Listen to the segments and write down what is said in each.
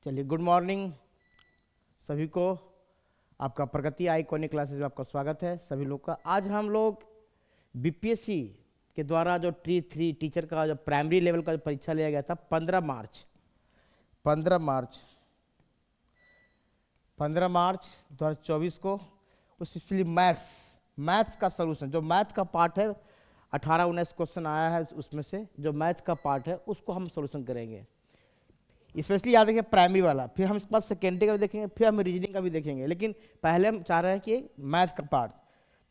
चलिए, good morning सभी को। आपका प्रगति आइकॉनिक क्लासेस में आपका स्वागत है सभी लोग का। आज हम लोग बीपीएससी के द्वारा जो T3 टीचर का जो प्राइमरी लेवल का जो परीक्षा लिया गया था 15 मार्च 2024 को, उसमें मैथ्स का सलूशन, जो मैथ का पार्ट है 18-19 क्वेश्चन आया है, उसमें से जो मैथ का पार्ट है उसको हम सॉल्यूशन करेंगे। स्पेशली याद रखिए प्राइमरी वाला, फिर हम इसके बाद सेकेंडरी का भी देखेंगे, फिर हम रीजनिंग का भी देखेंगे, लेकिन पहले हम चाह रहे हैं कि मैथ का पार्ट,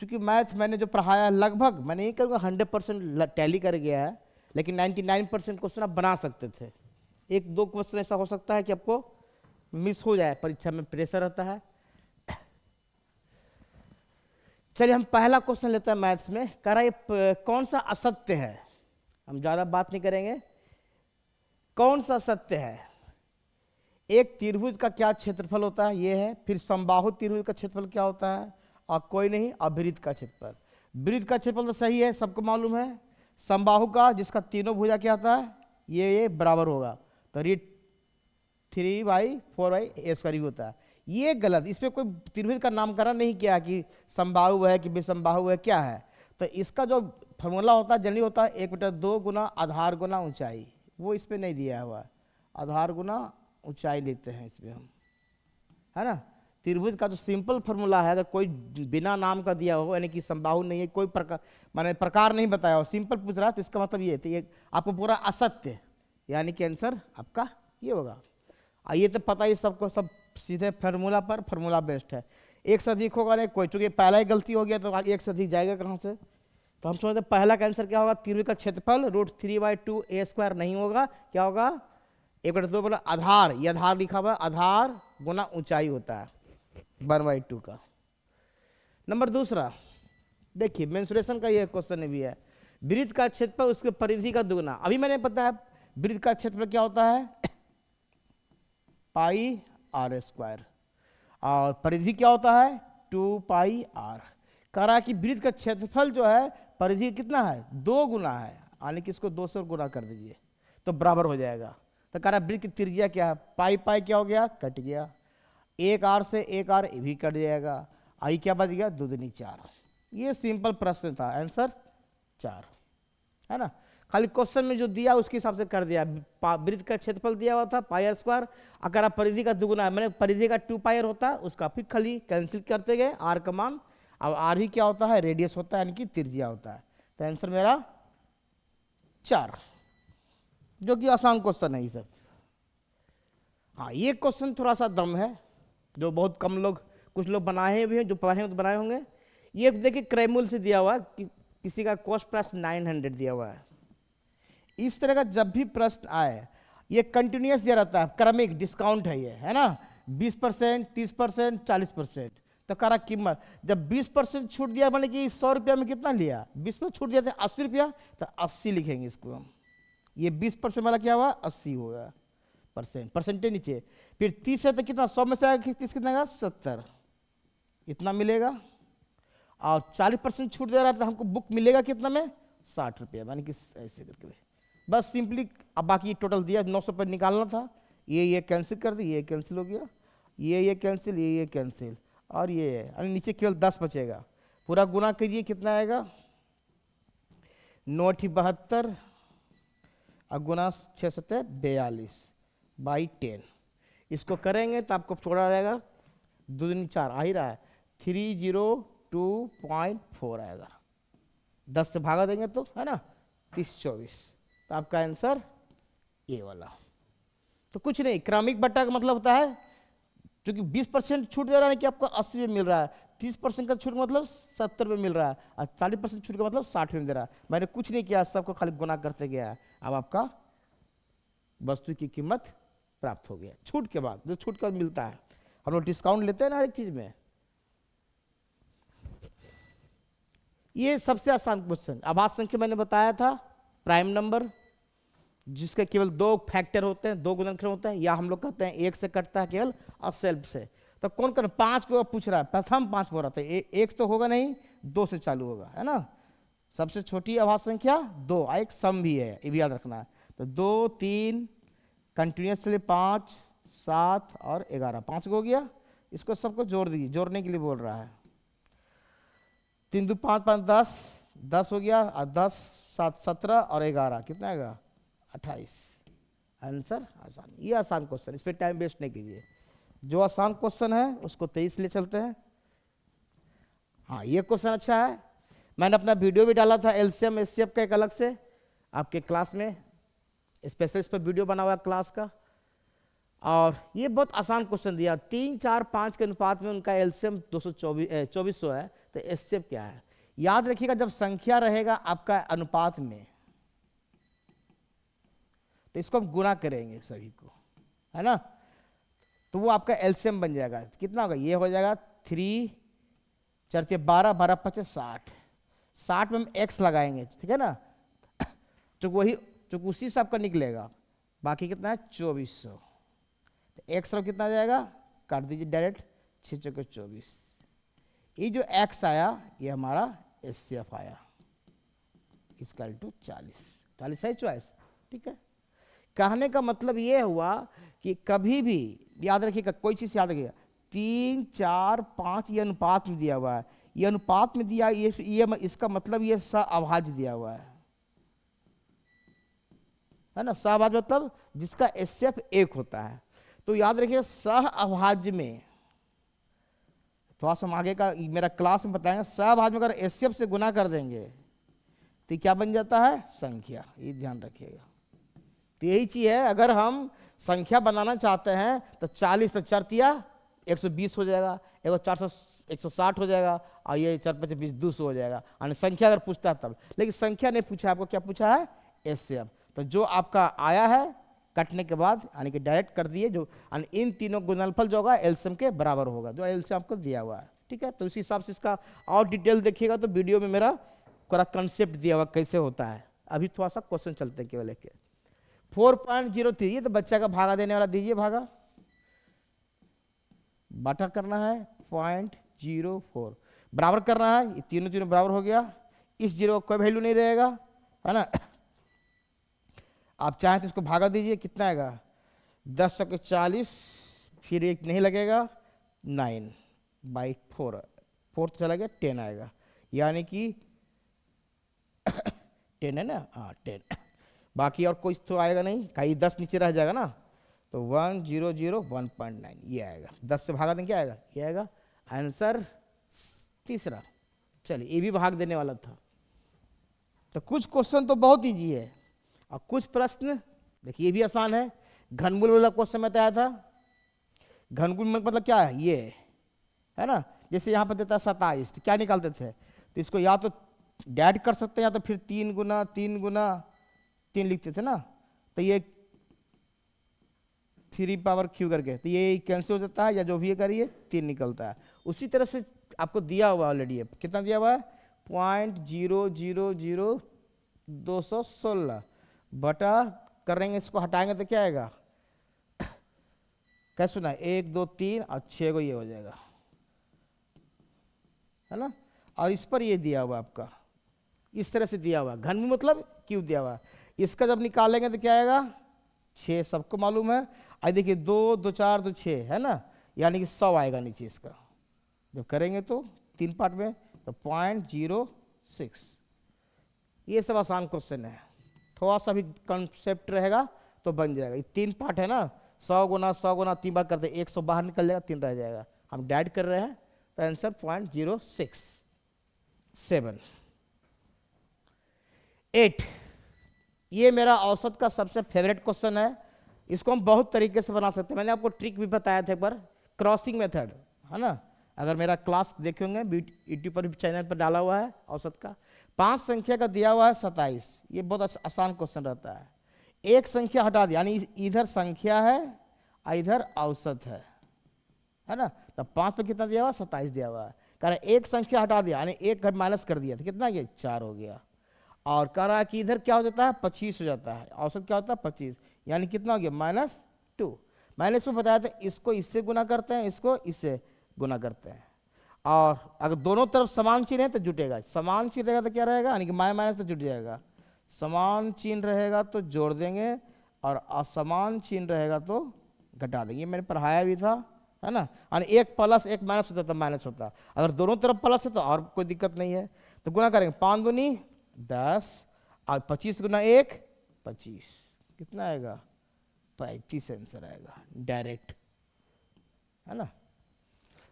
क्योंकि मैथ मैंने जो पढ़ाया लगभग, मैंने नहीं कहूँगा 100% टैली कर गया है, लेकिन 99% क्वेश्चन आप बना सकते थे। एक दो क्वेश्चन ऐसा हो सकता है कि आपको मिस हो जाए, परीक्षा में प्रेशर रहता है। चलिए, हम पहला क्वेश्चन लेते हैं मैथ्स में। कह रहा है कौन सा असत्य है, हम ज़्यादा बात नहीं करेंगे, कौन सा सत्य है। एक त्रिभुज का क्या क्षेत्रफल होता है, ये है। फिर समबाहु त्रिभुज का क्षेत्रफल क्या होता है, और कोई नहीं, अवृत्त का क्षेत्रफल। वृत्त का क्षेत्रफल तो सही है, सबको मालूम है। समबाहु का, जिसका तीनों भुजा क्या होता है, ये बराबर होगा, तो ये 3/4 होता है। ये गलत, इसमें कोई त्रिभुज का नामकरण नहीं किया कि समबाहु है कि विसमबाहु है, क्या है। तो इसका जो फॉर्मूला होता है जनरली होता है 1/2 गुना आधार गुना ऊंचाई, वो इसमें नहीं दिया हुआ है। आधार गुना ऊंचाई लेते हैं इसमें हम, है ना। त्रिभुज का जो सिंपल फॉर्मूला है, अगर कोई बिना नाम का दिया हो, यानी कि समबाहु नहीं है, कोई प्रकार माने प्रकार नहीं बताया हो, सिंपल पूछ रहा है, तो इसका मतलब ये, तो ये आपको पूरा असत्य, यानी कि आंसर आपका ये होगा। ये तो पता ही सबको, सब सीधे फार्मूला पर, फार्मूला बेस्ट है। एक से अधिक होगा नहीं कोई, चूंकि पहला ही गलती हो गया तो एक से अधिक जाएगा कहाँ से। तो हम समझते पहला का आंसर क्या होगा, त्रिभुज का क्षेत्रफल √3/2a² नहीं होगा, क्या होगा 1/2 बोला आधार, ये आधार लिखा हुआ है, आधार गुना ऊंचाई होता है 1/2 का। नंबर दूसरा देखिए, मेंसुरेशन का ये क्वेश्चन भी है। वृत्त का क्षेत्रफल उसके परिधि का दुगना। अभी मैंने बताया वृत्त का क्षेत्रफल क्या होता है, πr², और परिधि क्या होता है 2πr। कह रहा है कि वृत्त का क्षेत्रफल जो है परिधि कितना है, 2 गुना है, यानी कि इसको 2 से गुना कर दीजिए तो बराबर हो जाएगा। तो कह रहा है वृत्त की त्रिज्या क्या है, पाई क्या हो गया, कट गया, 1r से 1r भी कट जाएगा, आई क्या बच गया 2 दूनी 4। ये सिंपल प्रश्न था, आंसर 4 है ना। खाली क्वेश्चन में जो दिया उसके हिसाब से कर दिया। वृत्त का क्षेत्रफल दिया हुआ था πr², अगर आप परिधि का दुगुना है, मैंने परिधि का 2πr होता है, उसका फिर खाली कैंसिल करते गए r का मान। अब r ही क्या होता है, रेडियस होता है, यानी कि त्रिज्या होता है। तो आंसर मेरा 4, जो कि आसान क्वेश्चन है ये सब। हाँ, ये क्वेश्चन थोड़ा सा दम है, जो बहुत कम लोग, कुछ लोग बनाए भी हैं, जो पढ़े तो बनाए होंगे। ये देखिए क्रैमूल से दिया हुआ है कि किसी का कॉस्ट प्राइस 900 दिया हुआ है। इस तरह का जब भी प्रश्न आए, ये कंटिन्यूस दिया रहता है, क्रमिक डिस्काउंट है ये, है ना। 20%, 30%, 40%। तो कह रहा कीमत, जब 20% छूट दिया, मैंने कि 100 रुपया में कितना लिया, 20 में छूट दिया था 80 रुपया, तो 80 लिखेंगे इसको हम। ये 20% वाला क्या हुआ, 80 होगा, परसेंटेज नीचे। फिर 30 है तो कितना, 100 में से आएगा 30 कितना आएगा 70, इतना मिलेगा। और 40% छूट दे रहा है तो हमको बुक मिलेगा कितना में, 60 रुपया, यानी कि ऐसे करके बस सिंपली। अब बाकी टोटल दिया 900 पर निकालना था, ये कैंसिल कर दी, ये कैंसिल हो गया, ये कैंसिल, ये कैंसिल, और ये नीचे केवल 10 बचेगा। पूरा गुना कीजिए, कितना आएगा 9×72 और गुना 6×7=42/10। इसको करेंगे तो आपको थोड़ा रहेगा 2 दूनी 4 आ ही रहा है, 302.4 आएगा। 10 से भागा देंगे तो, है ना, 30×24, तो आपका आंसर ये वाला। तो कुछ नहीं, क्रमिक बट्टा का मतलब होता है, क्योंकि 20% छूट दे रहा है कि आपको 80 में मिल रहा है, 30% का छूट मतलब 70 में मिल रहा है, और 40% छूट का मतलब 60 में दे रहा है। मैंने कुछ नहीं किया, सबको खाली गुना करते गया। अब आपका वस्तु की कीमत प्राप्त हो गया छूट के बाद। जो छूट का मिलता है, हम लोग डिस्काउंट लेते हैं ना हर एक चीज में। ये सबसे आसान क्वेश्चन। आभास संख्या मैंने बताया था, प्राइम नंबर जिसके केवल 2 फैक्टर होते हैं, 2 गुणनखंड होते हैं, या हम लोग कहते हैं 1 से कटता है केवल और सेल्फ से। तो कौन कर 5 को पूछ रहा है, प्रथम 5 बोल रहा था, 1 तो होगा नहीं, 2 से चालू होगा, है ना। सबसे छोटी आभास संख्या 2, एक सम भी है, ये भी याद रखना है। तो 2, 3 कंटिन्यूस चले, 5, 7 और 11, 5 हो गया। इसको सबको जोड़ दीजिए, जोड़ने के लिए बोल रहा है। 3 2 5 5 10, 10 हो गया, और 10 7 17 और 11 कितना आएगा 28। आंसर आसान, ये आसान क्वेश्चन, इस पर टाइम वेस्ट नहीं कीजिए। जो आसान क्वेश्चन है उसको 23 ले चलते हैं। हाँ ये क्वेश्चन अच्छा है, मैंने अपना वीडियो भी डाला था एलसीएम एचसीएफ का एक अलग से आपके क्लास में, स्पेशल इस पर वीडियो बना हुआ है क्लास का। और ये बहुत आसान क्वेश्चन दिया, 3 4 5 के अनुपात में उनका एलसीएम 2400 है, तो एचसीएफ क्या है। याद रखिएगा जब संख्या रहेगा आपका अनुपात में तो इसको हम गुणा करेंगे सभी को, है ना, तो वो आपका एलसीएम बन जाएगा। कितना होगा, ये हो जाएगा 3 4 12 12 5 60, 60 में हम एक्स लगाएंगे, ठीक है ना, तो वही तो उसी से आपका निकलेगा। बाकी कितना है 2400, तो एक्स रहो कितना आ जाएगा, काट दीजिए डायरेक्ट, 6 चौके 24। ये जो एक्स आया ये हमारा एचसीएफ आया, इक्वल टू 40 है चॉइस, ठीक है। कहने का मतलब ये हुआ कि कभी भी याद रखिएगा, कोई चीज़ याद रखिएगा, 3 4 5 ये अनुपात में दिया हुआ है, ये अनुपात में दिया, ये इसका मतलब ये सहअभाज्य दिया हुआ है ना, सहअभाज्य मतलब जिसका एचसीएफ 1 होता है। तो याद रखिए सहअभाज्य में, थोड़ा सा हम आगे का मेरा क्लास में बताएंगे, सहअभाज्य में अगर एचसीएफ से गुना कर देंगे तो क्या बन जाता है संख्या, ये ध्यान रखिएगा। तो यही चीज है, अगर हम संख्या बनाना चाहते हैं तो 40 से 4 तिया 120 हो जाएगा, 4 160 हो जाएगा, और ये 4 5 20 200 हो जाएगा। यानी संख्या अगर पूछता है तब, लेकिन संख्या नहीं पूछा, आपको क्या पूछा है एचसीएफ। तो जो आपका आया है कटने के बाद यानी कि डायरेक्ट कर दिए, जो इन तीनों गुणनफल जो होगा एलसीएम के बराबर होगा, जो एलसीएम आपको दिया हुआ है, ठीक है। तो इसी हिसाब से इसका और डिटेल देखिएगा तो वीडियो में मेरा पूरा कंसेप्ट दिया हुआ कैसे होता है। अभी थोड़ा सा क्वेश्चन चलते हैं केवल एक 4.03, ये तो बच्चा का भागा देने वाला, दीजिए भागा, बाटा करना है 0.04, बराबर करना है, ये तीनों बराबर हो गया, इस जीरो का कोई वैल्यू नहीं रहेगा, है ना। आप चाहें तो इसको भागा दीजिए, कितना आएगा 10 चौके 40, फिर एक नहीं लगेगा 9/4, 4 तो चला गया 10 आएगा, यानी कि 10 है ना, हाँ 10, बाकी और कोई तो आएगा नहीं, कहीं 10 नीचे रह जाएगा ना, तो 1001.9 ये आएगा, 10 से भागा दें क्या आएगा, ये आएगा आंसर तीसरा। चलिए ये भी भाग देने वाला था। तो कुछ क्वेश्चन तो बहुत ईजी है, और कुछ प्रश्न देखिए ये भी आसान है। घनमूल वाला क्वेश्चन में आया था, घनमूल मतलब क्या है, ये है ना, जैसे यहाँ पर देता है 27, तो क्या निकालते थे, तो इसको या तो डैड कर सकते हैं, या तो फिर 3 गुना 3 गुना 3 लिखते थे ना, तो ये 3 पावर क्यू करके, तो ये कैंसिल हो जाता है, या जो भी ये करिए 3 निकलता है। उसी तरह से आपको दिया हुआ ऑलरेडी है, कितना दिया हुआ है 0.000216 बटा करेंगे, इसको हटाएंगे तो क्या आएगा, कैसे सुना 1 2 3 और 6 को ये हो जाएगा, है ना। और इस पर ये दिया हुआ आपका इस तरह से दिया हुआ, घन मतलब क्यों दिया हुआ, इसका जब निकालेंगे तो क्या आएगा 6, सबको मालूम है। आज देखिए 2 2 4 2 6 है ना, यानी कि 100 आएगा नीचे इसका, जब करेंगे तो 3 पार्ट में, तो 0.06। ये सब आसान क्वेश्चन है, थोड़ा सा भी कंसेप्ट रहेगा तो बन जाएगा। ये 3 पार्ट है ना, 100 गुना 3 बार करते 100 बाहर निकल जाएगा, 3 रह जाएगा, हम डाइड कर रहे हैं, तो आंसर 0.067। 8 ये मेरा औसत का सबसे फेवरेट क्वेश्चन है, इसको हम बहुत तरीके से बना सकते हैं। मैंने आपको ट्रिक भी बताया था एक बार, क्रॉसिंग मेथड, है ना। अगर मेरा क्लास देखे होंगे यूट्यूब पर भी चैनल पर डाला हुआ है औसत का। 5 संख्या का दिया हुआ है 27, ये बहुत आसान क्वेश्चन रहता है। एक संख्या हटा दिया, यानी इधर संख्या है और इधर औसत है ना, तो 5 पे कितना दिया हुआ 27 दिया हुआ है। कह रहा है एक संख्या हटा दिया, यानी एक माइनस कर दिया, तो कितना ये 4 हो गया। और कह रहा है कि इधर क्या हो जाता है 25 हो जाता है, औसत क्या होता है 25, यानी कितना हो गया -2। मैंने इसको बताया था, इसको इससे गुना करते हैं, इसको इससे गुना करते हैं, और अगर दोनों तरफ समान चिन्ह है तो जुटेगा, समान चिन्ह रहेगा तो क्या रहेगा, यानी कि माइनस तो जुट जाएगा, समान चिन्ह रहेगा तो जोड़ देंगे, और असमान चिन्ह रहेगा तो घटा देंगे, ये मैंने पढ़ाया भी था, है ना। और एक प्लस एक माइनस होता तो माइनस होता, अगर दोनों तरफ प्लस है तो और कोई दिक्कत नहीं है। तो गुना करेंगे 5 दूनी 10 और 25 गुना 1 25, कितना आएगा 35 आंसर आएगा डायरेक्ट, है ना।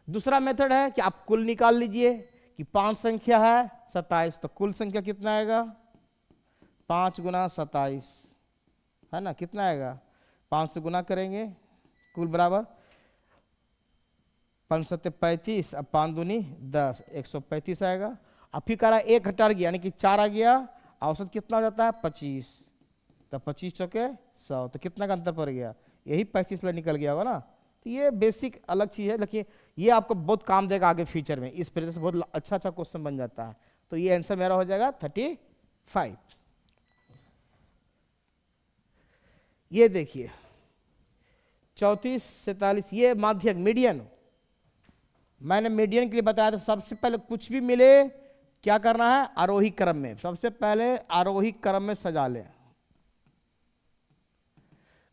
दूसरा मेथड है कि आप कुल निकाल लीजिए कि 5 संख्या है 27, तो कुल संख्या कितना आएगा 5 गुना 27, है ना, कितना आएगा 5 से गुना करेंगे कुल बराबर 5 सत्ते 35, अब 5 दूनी 10 135 आएगा। अब फिर कह रहा है 1 घटा गया यानी कि 4 आ गया, औसत कितना हो जाता है 25, तो 25 चौके 100, तो कितना का अंतर पड़ गया, यही 35 में निकल गया होगा ना। तो ये बेसिक अलग चीज़ है, लेकिन ये आपको बहुत काम देगा आगे फ्यूचर में, इस वजह से बहुत अच्छा अच्छा क्वेश्चन बन जाता है। तो ये आंसर मेरा हो जाएगा 35। ये देखिए 34 47, ये माध्यक मीडियन, मैंने मीडियन के लिए बताया था सबसे पहले कुछ भी मिले क्या करना है आरोही क्रम में, सबसे पहले आरोही क्रम में सजा लें।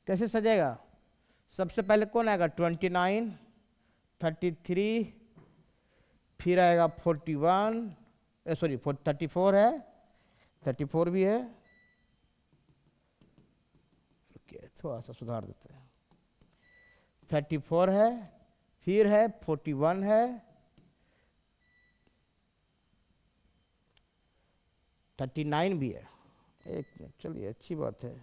कैसे सजेगा, सबसे पहले कौन आएगा 29 33, फिर आएगा 41 सॉरी 34 है, 34 भी है, थोड़ा सा सुधार देते हैं, 34 है, फिर है 41 है, 39 भी है, एक मिनट चलिए अच्छी बात है,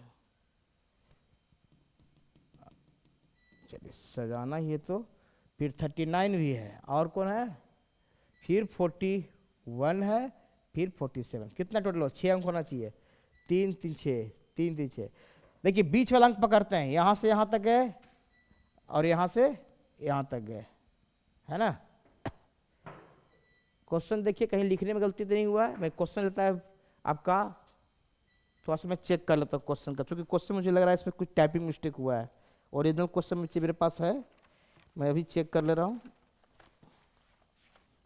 चलिए सजाना ही है तो फिर 39 भी है, और कौन है फिर 41 है, फिर 47, कितना टोटल हो 6 अंक होना चाहिए, 3 3 6 3 3 6। देखिए बीच वाला अंक पकड़ते हैं, यहां से यहां तक है और यहां से यहां तक गए, है ना। क्वेश्चन देखिए कहीं लिखने में गलती तो नहीं हुआ है, मैं क्वेश्चन लेता है आपका, थोड़ा सा मैं चेक कर लेता हूँ क्वेश्चन का, क्योंकि क्वेश्चन मुझे लग रहा है इसमें कुछ टाइपिंग मिस्टेक हुआ है, ओरिजिनल क्वेश्चन मुझे मेरे पास है, मैं अभी चेक कर ले रहा हूँ,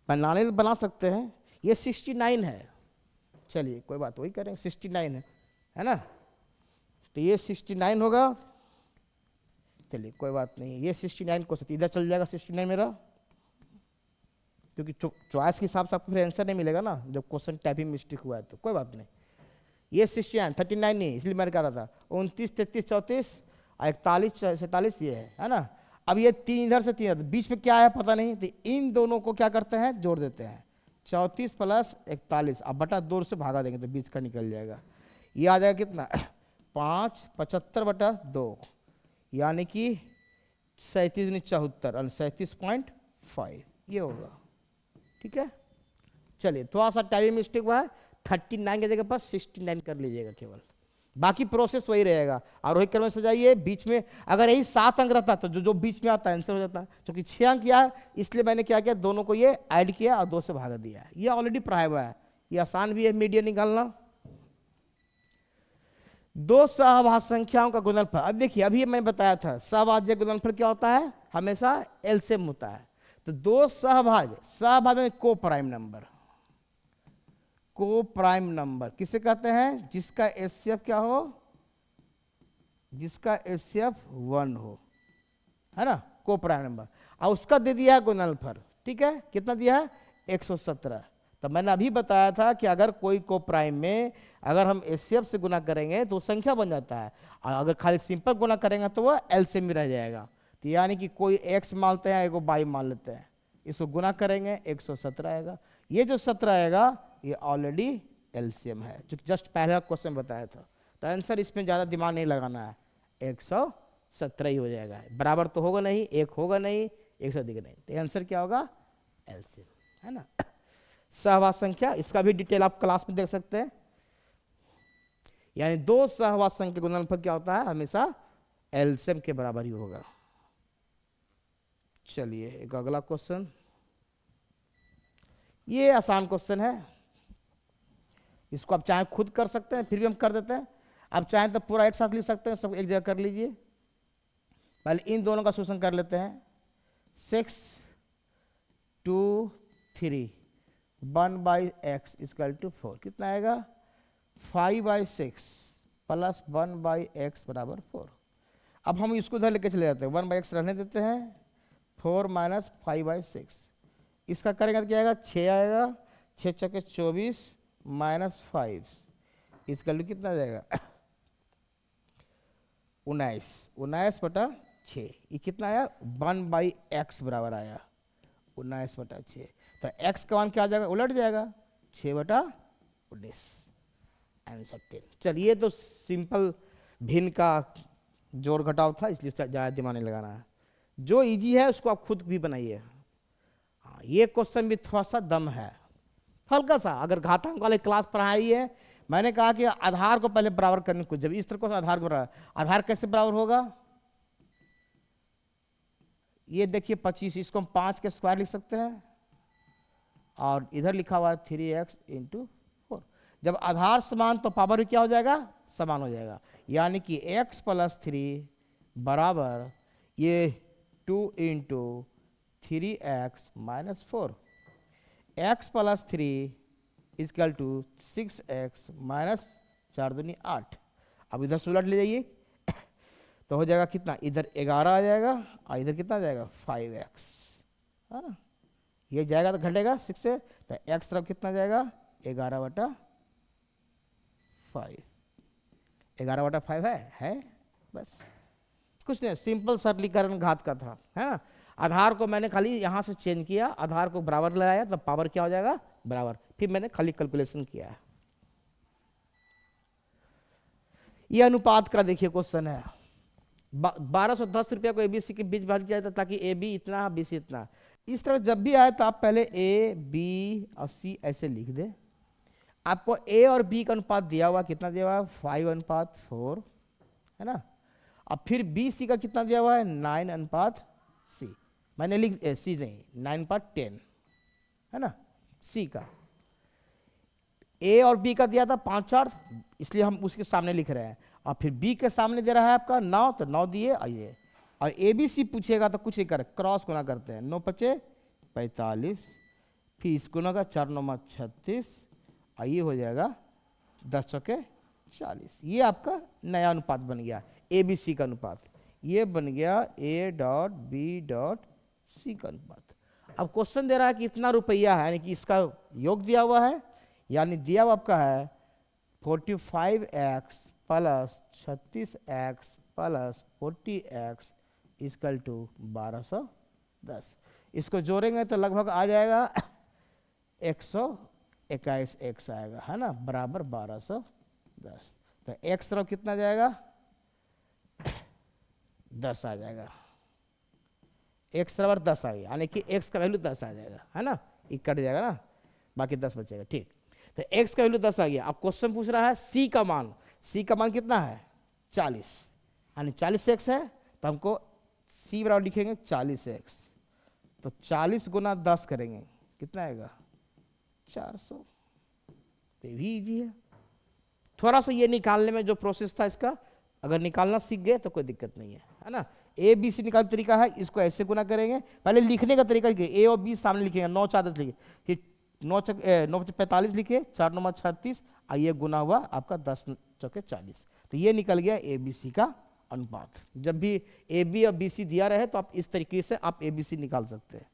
बनाने तो बना सकते हैं। ये 69 है, चलिए कोई बात, वही करेंगे 69 है ना, तो ये 69 होगा, चलिए कोई बात नहीं, ये 69 को इधर चल जाएगा 69 मेरा, क्योंकि चॉइस के हिसाब से आपको फिर आंसर नहीं मिलेगा ना जब क्वेश्चन टाइपिंग मिस्टेक हुआ है, तो कोई बात नहीं। ये 69 39 नहीं, इसलिए मैंने कहा था 29 33 34 41 47 ये है ना। अब ये 3 इधर से 3 बीच में क्या है पता नहीं, तो इन दोनों को क्या करते हैं जोड़ देते हैं, 34 + 41, अब बटा 2 से भागा देंगे तो बीच का निकल जाएगा, ये आ जाएगा कितना 5 75/2, यानी कि 37 74 और 37.5 ये होगा, ठीक है। चलिए थोड़ा सा टाइपिंग मिस्टेक हुआ है, 39 की जगह पर 69 कर लीजिएगा केवल, बाकी प्रोसेस वही रहेगा। आरोही क्रम में सजाइए, बीच में अगर यही 7 अंक रहता तो जो बीच में आता है आंसर हो जाता है, क्योंकि 6 अंक किया है इसलिए मैंने क्या किया दोनों को ये ऐड किया और 2 से भागा दिया है, ये ऑलरेडी पढ़ाया हुआ है, ये आसान भी है मीडियन निकालना। 2 सहभाज्य संख्याओं का गुणनफल, अब देखिए अभी मैंने बताया था सहभाज्य गुणनफल क्या होता है, हमेशा एलसीएम होता है, तो 2 सहभाज्य में को प्राइम नंबर किसे कहते हैं, जिसका एचसीएफ क्या हो, जिसका एचसीएफ 1 हो, है ना, को प्राइम नंबर, और उसका दे दिया है गुणनफल, ठीक है, कितना दिया है 117। तो मैंने अभी बताया था कि अगर कोई को प्राइम में अगर हम एचसीएफ से गुना करेंगे तो संख्या बन जाता है, और अगर खाली सिंपल गुना करेंगे तो वह एलसीएम में रह जाएगा, तो यानी कि कोई एक्स मानते हैं एगो वाई मान लेते हैं, इसको गुना करेंगे 117 आएगा, ये जो 17 आएगा ये ऑलरेडी एलसीएम है, जो जस्ट पहला क्वेश्चन बताया था। तो आंसर इसमें ज़्यादा दिमाग नहीं लगाना है, 117 ही हो जाएगा, बराबर तो होगा नहीं, 1 होगा नहीं, 1 से अधिक नहीं, तो आंसर क्या होगा एलसीएम, है ना। सहभाज्य संख्या, इसका भी डिटेल आप क्लास में देख सकते हैं, यानी 2 सहभाज्य संख्या गुणनफल क्या होता है हमेशा एलसीएम के बराबर ही होगा। चलिए एक अगला क्वेश्चन, ये आसान क्वेश्चन है, इसको आप चाहे खुद कर सकते हैं, फिर भी हम कर देते हैं, आप चाहें तो पूरा एक साथ लिख सकते हैं, सब एक जगह कर लीजिए। पहले इन दोनों का सॉल्यूशन कर लेते हैं, 6 2 3 1/x = 4, कितना आएगा 5/6 + 1/x = 4। अब हम इसको इधर लेके चले जाते हैं, 1/x रहने देते हैं, 4 माइनस 5/6, इसका करेंगे तो क्या आएगा, 6 आएगा, 6 चौके 24 माइनस 5, इसका वैल्यू कितना आ जाएगा 19/6, ये कितना आया 1/x बराबर आया 19/6। तो x का मान क्या आ जाएगा, उलट जाएगा 6/19, आंसर 10। चलिए तो सिंपल भिन्न का जोड़ घटाव था, इसलिए ज़्यादा दिमाग नहीं लगाना है, जो इजी है उसको आप खुद भी बनाइए। हाँ, ये क्वेश्चन भी थोड़ा सा दम है, हल्का सा। अगर घातांक वाले क्लास पढ़ाई है, मैंने कहा कि आधार को पहले बराबर करने को, जब इस तरह को आधार को बराबर, आधार कैसे बराबर होगा, ये देखिए 25, इसको हम 5 के स्क्वायर लिख सकते हैं, और इधर लिखा हुआ है 3x × 4। जब आधार समान तो पावर भी क्या हो जाएगा, समान हो जाएगा, यानी कि x + 3 बराबर ये 2 × 3x - 4, x + 3 = 6x - 4 दूनी 8। अब इधर से उलट ले जाइए तो हो जाएगा कितना, इधर 11 आ जाएगा और इधर कितना आ जाएगा 5x, है ना, ये जाएगा तो घटेगा 6 से, तो x तरफ कितना जाएगा 11/5, 11/5 है बस, कुछ नहीं, सिंपल सरलीकरण घात का था, है ना। आधार को मैंने खाली यहाँ से चेंज किया, आधार को बराबर लगाया, तब पावर क्या हो जाएगा बराबर, फिर मैंने खाली कैलकुलेशन किया। ये अनुपात का देखिए क्वेश्चन है, 1210 रुपया को ABC के बीच बांट दिया जाता ताकि AB इतना BC इतना। इस तरह जब भी आए तो आप पहले A, B और C ऐसे लिख दें। आपको A और B का अनुपात दिया हुआ, कितना दिया हुआ है 5:4, है ना। अब फिर BC का कितना दिया हुआ है 9:C, मैंने लिख C नहीं 9/10, है ना। C का A और B का दिया था 5/4, इसलिए हम उसके सामने लिख रहे हैं, और फिर B के सामने दे रहा है आपका 9, तो 9 दिए आइए, और ABC पूछेगा तो कुछ नहीं कर, क्रॉस गुना करते हैं, 9×5 = 45, फिर इस गुना का 4×9 = 36, आइए हो जाएगा 10×4 = 40। ये आपका नया अनुपात बन गया ABC का अनुपात, ये बन गया A.B.C का अनुपात। अब क्वेश्चन दे रहा है कि इतना रुपया है, यानी कि इसका योग दिया हुआ है, यानी दिया हुआ आपका है 45x + 36x + 40x = 1210। इसको जोड़ेंगे तो लगभग आ जाएगा 121x आएगा, है ना, बराबर 1210। तो x तरफ कितना जाएगा 10 आ जाएगा, x बराबर 10 आ गया, यानी कि x का वैल्यू 10 आ जाएगा, है ना, ये कट जाएगा ना, बाकी 10 बचेगा, ठीक। तो x का वैल्यू 10 आ गया। अब क्वेश्चन पूछ रहा है c का मान, c का मान कितना है 40, यानी 40x है, तो हमको c बराबर लिखेंगे 40x, तो 40 × 10 करेंगे, कितना आएगा 400। ये भी इजी है, थोड़ा सा ये निकालने में जो प्रोसेस था इसका, अगर निकालना सीख गए तो कोई दिक्कत नहीं है ना। ABC निकालने तरीका है, इसको ऐसे गुना करेंगे, पहले लिखने का तरीका A और B सामने लिखेंगे, 9 × 4 = 10 लिखे, फिर 9×45 लिखे, 4×9 = 36, आइए गुना हुआ आपका 10×4 = 40, तो ये निकल गया ABC का अनुपात। जब भी AB और BC दिया रहे तो आप इस तरीके से आप ABC निकाल सकते हैं।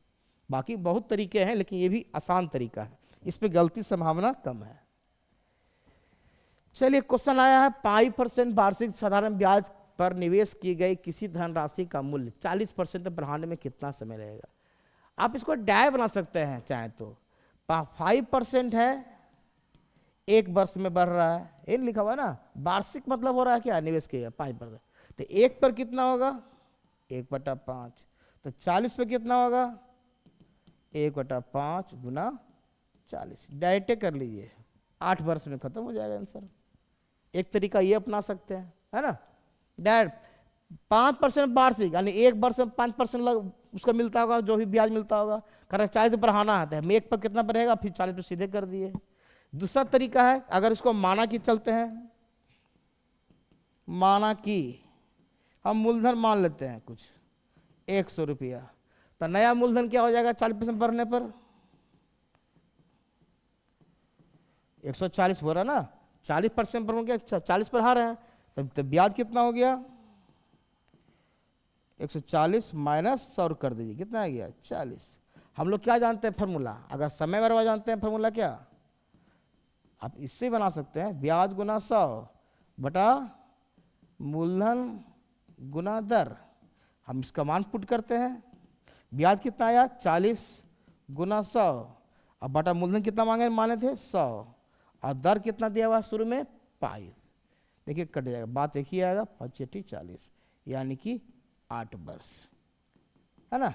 बाकी बहुत तरीके हैं, लेकिन ये भी आसान तरीका है, इस पे गलती संभावना कम है। चलिए क्वेश्चन आया है 5% वार्षिक साधारण ब्याज पर निवेश की गई किसी धनराशि का मूल्य 40% बढ़ाने में कितना समय लगेगा। आप इसको डाय बना सकते हैं चाहे तो, 5% है, 1 वर्ष में बढ़ रहा है, ये लिखा हुआ ना, वार्षिक मतलब हो रहा है क्या, निवेश किया 5%, तो 1 पर कितना होगा 1/5, तो 40 पे कितना होगा 1/5 × 40, डायरेक्ट कर लीजिए, 8 वर्ष में खत्म हो जाएगा आंसर। एक तरीका ये अपना सकते हैं, है ना, डायरेक्ट 5% वार्षिक, यानी 1 वर्ष में 5% उसका मिलता होगा, जो भी ब्याज मिलता होगा, कर 40 बढ़ाना है तो हम 1 पर कितना बढ़ेगा, फिर 40 पे सीधे कर दिए। दूसरा तरीका है, अगर इसको माना कि चलते हैं, माना कि हम मूलधन मान लेते हैं कुछ 100 रुपया, तो नया मूलधन क्या हो जाएगा 40% बढ़ने पर 140 हो रहा ना, 40% पर हो गया, 40 बढ़ा रहे हैं, तब ब्याज कितना हो गया 140 माइनस 100 कर दीजिए, कितना आ गया 40। हम लोग क्या जानते हैं फॉर्मूला, अगर समय बराबर जानते हैं फॉर्मूला क्या, आप इससे बना सकते हैं ब्याज गुना 100 बटा मूलधन गुना दर। हम इसका मान पुट करते हैं, ब्याज कितना आया 40 गुना 100, अब बटा मूलधन कितना माने थे 100, और दर कितना दिया हुआ शुरू में पाई। देखिए कट जाएगा, बात एक ही आएगा 5 40, यानी कि 8 वर्ष, है ना।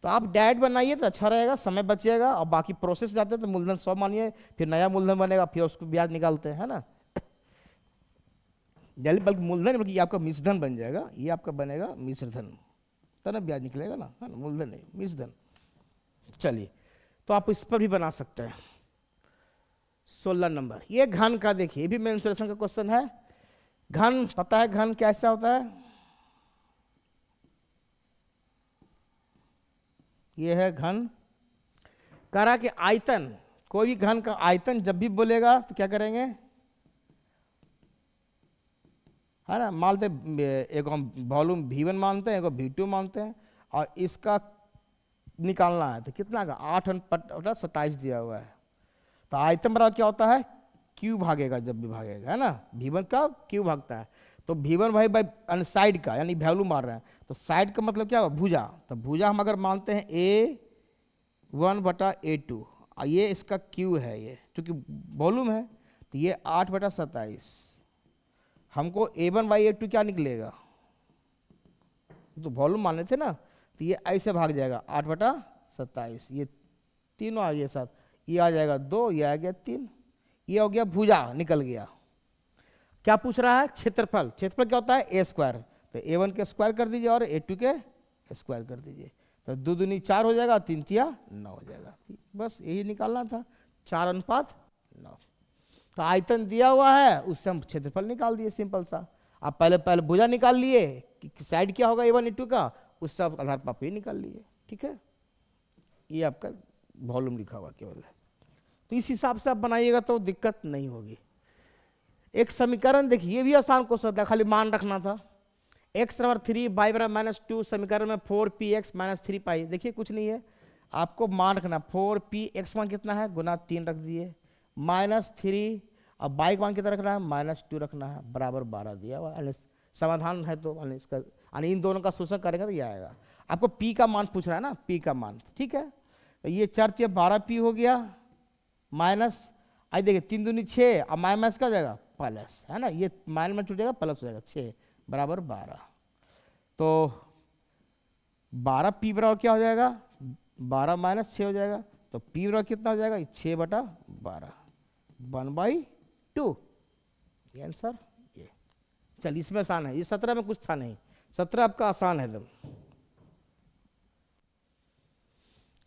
तो आप डायरेक्ट बनाइए तो अच्छा रहेगा, समय बचेगा, और बाकी प्रोसेस जाते हैं तो मूलधन 100 मानिए, फिर नया मूलधन बनेगा, फिर उसको ब्याज निकालते हैं, है ना। बल्कि मूलधन बल्कि ये आपका मिश्रधन बन जाएगा, ये आपका बनेगा मिश्रधन, तो ना ब्याज निकलेगा ना, है ना, मूलधन नहीं मिश्रधन। चलिए, तो आप इस पर भी बना सकते हैं। 16 नंबर, ये घन का देखिए, ये भी मेंसुरेशन का क्वेश्चन है। घन पता है घन कैसा होता है, ये है घन। करा के आयतन, कोई भी घन का आयतन जब भी बोलेगा तो क्या करेंगे, है ना, मानते एक हम वॉल्यूम V1 मानते हैं, एक V2 मानते हैं, और इसका निकालना है तो कितना का 8/27 दिया हुआ है। तो आयतन बराबर क्या होता है, Q भागेगा, जब भी भागेगा, है ना, V1 का Q भागता है, तो V1 भाई बाई साइड का, यानी वैल्यू मार रहे हैं, तो साइड का मतलब क्या होगा भुजा, तो भुजा हम अगर मानते हैं A1 बटा A2, और ये इसका Q है, ये क्योंकि वॉल्यूम है, तो ये 8/27, हमको A1 बाई A2 क्या निकलेगा, तो वॉल्यूम माने थे ना, तो ये ऐसे भाग जाएगा 8/27, ये तीनों आ गया साथ, ये आ जाएगा 2, ये आ गया 3, ये हो गया भुजा निकल गया। क्या पूछ रहा है, क्षेत्रफल। क्षेत्रफल क्या होता है A स्क्वायर, तो A1 के स्क्वायर कर दीजिए और A2 के स्क्वायर कर दीजिए, तो 2 दूनी 4 हो जाएगा, 3 तिया 9 हो जाएगा, बस यही निकालना था, 4:9। तो आयतन दिया हुआ है, उससे हम क्षेत्रफल निकाल दिए, सिंपल सा। आप पहले भुजा निकाल लिए कि साइड क्या होगा A1 A2 का, उससे आप आधार पर ये निकाल लिए, ठीक है। ये आपका वॉल्यूम लिखा हुआ केवल है, तो इस हिसाब से आप बनाइएगा तो दिक्कत नहीं होगी। एक समीकरण देखिए, ये भी आसान क्वेश्चन था, खाली मान रखना था। x बराबर 3 y बराबर -2, समीकरण में 4px - 3 देखिए कुछ नहीं है, आपको मान रखना 4px मान कितना है गुना 3 रख दिए, -3, अब y का मान कितना रखना है -2 रखना है, बराबर 12 दिया हुआ। समाधान है तो इसका इन दोनों का शोषण करेंगे तो ये आएगा। आपको p का मान पूछ रहा है ना, p का मान, ठीक है। तो ये 4 12p हो गया, माइनस आई देखिए 3 दूनी 6, अब माइनस का जाएगा प्लस, है ना, ये माइनस में छूटेगा प्लस हो जाएगा, 6 बराबर 12, तो 12p बराबर क्या हो जाएगा 12 - 6 हो जाएगा, तो p बराबर कितना हो जाएगा 6/12, 1/2, ये आंसर। ये चलिए, इसमें आसान है, ये 17 में कुछ था नहीं, 17 आपका आसान है एकदम।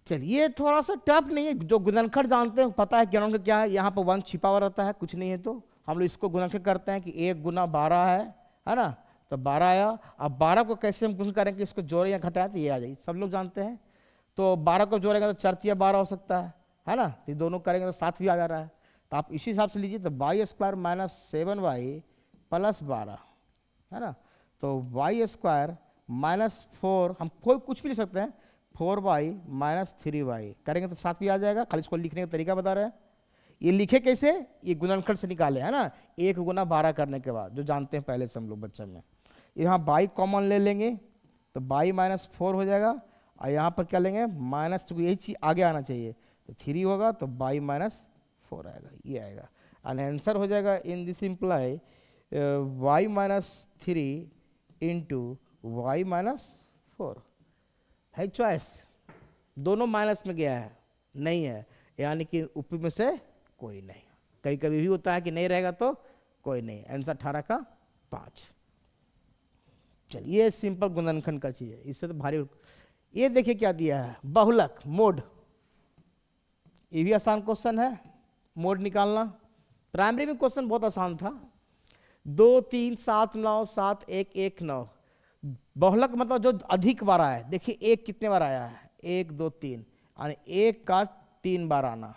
चलिए थोड़ा सा टफ नहीं है, जो गुणनखंड जानते हैं पता है गुणनखंड क्या है, यहाँ पर 1 छिपा हुआ रहता है, कुछ नहीं है, तो हम लोग इसको गुणनखंड करते हैं कि 1 गुना 12 है ना, तो 12 आया। अब 12 को कैसे हम गुण करेंगे, इसको जोड़े या घटाए तो ये आ जाएगी, सब लोग जानते हैं। तो 12 को जोड़ेंगे तो 4 तिया 12 हो सकता है ना, तो दोनों करेंगे तो 7 भी आ जा रहा है, तो आप इसी हिसाब से लीजिए, तो y² - 7y + 12, है ना, तो y² -4, हम कोई कुछ भी लिख सकते हैं, 4y - 3y करेंगे तो 7 भी आ जाएगा, खाली इसको लिखने का तरीका बता रहे हैं। ये लिखे कैसे, ये गुणनखंड से निकाले, है ना, 1 गुना 12 करने के बाद, जो जानते हैं पहले से हम लोग बच्चन में। यहाँ y कॉमन ले लेंगे तो y -4 हो जाएगा, और यहाँ पर क्या लेंगे माइनस, तो यही चीज आगे आना चाहिए, तो 3 होगा तो y -4 आएगा, ये आएगा, और आंसर हो जाएगा in this imply y -3 into y -4 है चॉइस, दोनों माइनस में गया है, नहीं है, यानी कि ऊपर में से कोई नहीं। कभी कभी भी होता है कि नहीं रहेगा तो कोई नहीं, आंसर 18 का 5। चलिए सिंपल गुणनखंड का चीज है, इससे तो भारी। ये देखिए क्या दिया है, बहुलक मोड, ये भी आसान क्वेश्चन है, मोड निकालना। प्राइमरी में क्वेश्चन बहुत आसान था, 2 3 7 9 7 1 1 9। बहुलक मतलब जो अधिक बार आया है, देखिए 1 कितने बार आया है, 1 2 3, यानी 1 का 3 बार आना,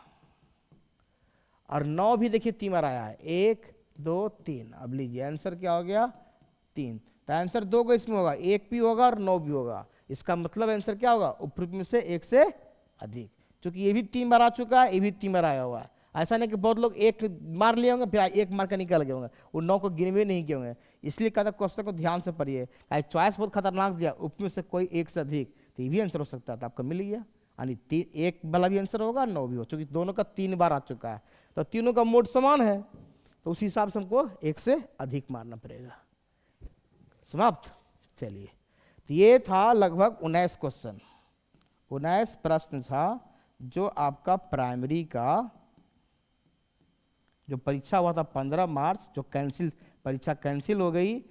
और 9 भी देखिए 3 बार आया है, 1 2 3। अब लीजिए आंसर क्या हो गया 3, तो आंसर 2 का इसमें होगा, 1 भी होगा और 9 भी होगा। इसका मतलब आंसर क्या होगा, उपरोक्त में से 1 से अधिक। क्योंकि ये भी 3 बार आ चुका है, ये भी 3 बार आया हुआ है। ऐसा नहीं कि बहुत लोग 1 मार लिए होंगे फिर 1 मार के निकल गए होंगे, वो 9 को गिनवे नहीं किए होंगे। इसलिए कहता क्वेश्चन को ध्यान से पढ़िए। चॉइस बहुत खतरनाक दिया, उपरोक्त में से कोई 1 से अधिक, तो ये भी आंसर हो सकता था, आपका मिल गया। यानी 1 वाला भी आंसर होगा, 9 भी हो, क्योंकि दोनों का 3 बार आ चुका है, तो तीनों का मोड समान है, तो उसी हिसाब से हमको 1 से अधिक मारना पड़ेगा। समाप्त। चलिए, तो ये था लगभग 19 क्वेश्चन, 19 प्रश्न था जो आपका प्राइमरी का जो परीक्षा हुआ था 15 मार्च, जो परीक्षा कैंसिल हो गई।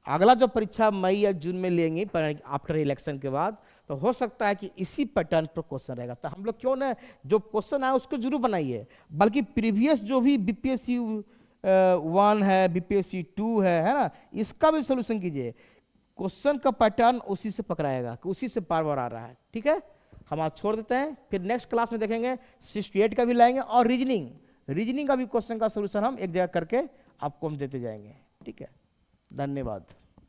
अगला जो परीक्षा मई या जून में लेंगे आफ्टर इलेक्शन के बाद, तो हो सकता है कि इसी पैटर्न पर क्वेश्चन रहेगा। तो हम लोग क्यों ना जो क्वेश्चन आए उसको जरूर बनाइए, बल्कि प्रीवियस जो भी बीपीएससी 1 है, बीपीएससी 2 है ना, इसका भी सोल्यूशन कीजिए। क्वेश्चन का पैटर्न उसी से पकड़ाएगा कि उसी से बार बार आ रहा है। ठीक है, हम आज छोड़ देते हैं, फिर नेक्स्ट क्लास में देखेंगे 68 का भी लाएंगे, और रीजनिंग का भी क्वेश्चन का सोल्यूशन हम एक जगह करके आपको हम देते जाएंगे। ठीक है, धन्यवाद।